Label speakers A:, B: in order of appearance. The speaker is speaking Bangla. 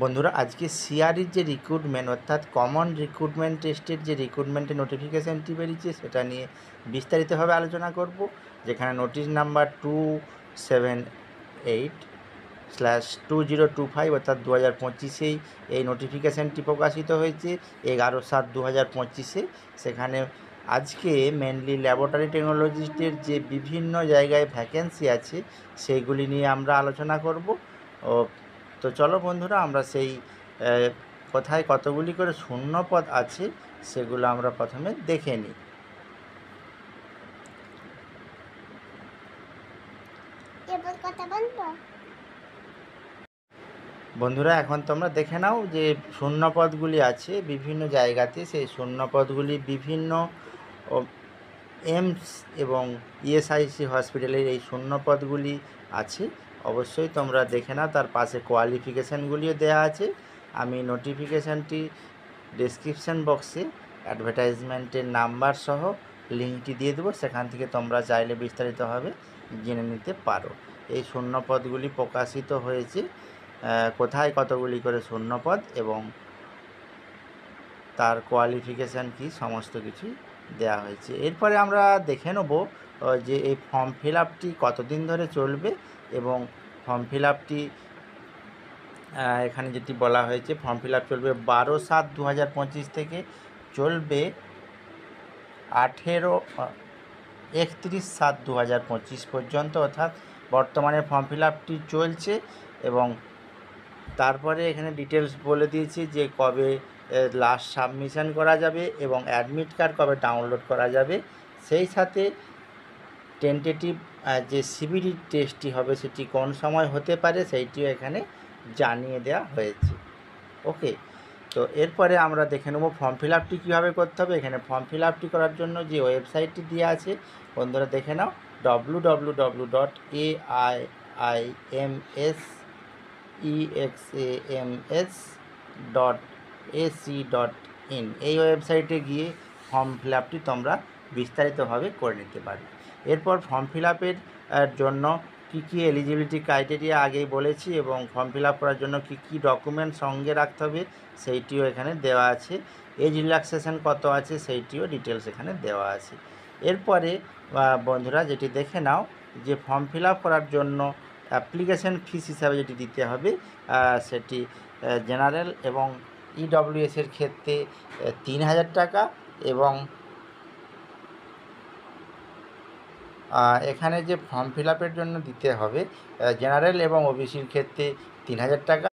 A: বন্ধুরা আজকে সিআরইর যে রিক্রুটমেন্ট অর্থাৎ কমন রিক্রুটমেন্ট টেস্টের যে রিক্রুটমেন্টের নোটিফিকেশানটি বেরিয়েছে সেটা নিয়ে বিস্তারিতভাবে আলোচনা করব, যেখানে নোটিশ নাম্বার 278/2025 অর্থাৎ 2025-এই এই নোটিফিকেশানটি প্রকাশিত হয়েছে 11/7/2025-এ। সেখানে আজকে মেনলি ল্যাবরেটরি টেকনোলজিস্টের যে বিভিন্ন জায়গায় ভ্যাকেন্সি আছে সেইগুলি নিয়ে আমরা আলোচনা করব। তো চলো বন্ধুরা আমরা সেই কোথায় কতগুলি করে শূন্য পদ আছে সেগুলো আমরা প্রথমে দেখে নিই। বন্ধুরা এখন তোমরা দেখে নাও যে শূন্য পদগুলি আছে বিভিন্ন জায়গাতে, সেই শূন্য পদগুলি বিভিন্ন এমস এবং ইএসআইসি হসপিটালের এই শূন্য পদগুলি আছে। অবশ্যই তোমরা দেখে নাও, তার পাশে কোয়ালিফিকেশানগুলিও দেওয়া আছে। আমি নোটিফিকেশানটি ডেসক্রিপশান বক্সে অ্যাডভার্টাইজমেন্টের নাম্বার সহ লিঙ্কটি দিয়ে দেবো, সেখান থেকে তোমরা চাইলে বিস্তারিতভাবে জেনে নিতে পারো। এই শূন্য পদগুলি প্রকাশিত হয়েছে, কোথায় কতগুলি করে শূন্য পদ এবং তার কোয়ালিফিকেশান কি সমস্ত কিছুই দেওয়া হয়েছে। এরপরে আমরা দেখে নেব যে এই ফর্ম ফিল আপটি কতদিন ধরে চলবে এবং ফর্ম ফিল আপটি এখানে যেটি বলা হয়েছে ফর্ম ফিল আপ চলবে 12/7/2025 থেকে চলবে 31/7/2025 পর্যন্ত, অর্থাৎ বর্তমানে ফর্ম ফিল আপটি চলছে। এবং তারপরে এখানে ডিটেলস বলে দিয়েছি যে কবে লাস্ট সাবমিশন করা যাবে এবং অ্যাডমিট কার্ড কবে ডাউনলোড করা যাবে, সেই সাথে টেন্টেটিভ যে সিবিটি টেস্টটি হবে সেটি কোন সময় হতে পারে সেইটিও এখানে জানিয়ে দেওয়া হয়েছে। ওকে, তো এরপরে আমরা দেখে নেব ফর্ম ফিল আপটি কীভাবে করতে হবে। এখানে ফর্ম ফিল আপটি করার জন্য যে ওয়েবসাইটটি দেওয়া আছে বন্ধুরা দেখে নাও, www.aims.exams.ac.in এই ওয়েবসাইটে গিয়ে ফর্ম ফিল আপটি তোমরা বিস্তারিতভাবে করে নিতে পারবে। এরপর ফর্ম ফিল আপের জন্য কী কী এলিজিবিলিটি ক্রাইটেরিয়া আগেই বলেছি এবং ফর্ম ফিল আপ করার জন্য কী কী ডকুমেন্ট সঙ্গে রাখতে হবে সেইটিও এখানে দেওয়া আছে। এজ রিল্যাক্সেশন কত আছে সেইটিও ডিটেলস এখানে দেওয়া আছে। এরপরে বন্ধুরা যেটি দেখে নাও যে ফর্ম ফিল আপ করার জন্য অ্যাপ্লিকেশন ফিস হিসাবে যেটি দিতে হবে সেটি জেনারেল এবং ইডব্লিউএসের ক্ষেত্রে 3000 টাকা এবং এখানে যে ফর্ম ফিল আপের জন্য দিতে হবে জেনারেল এবং ওবিসির ক্ষেত্রে 3000 টাকা।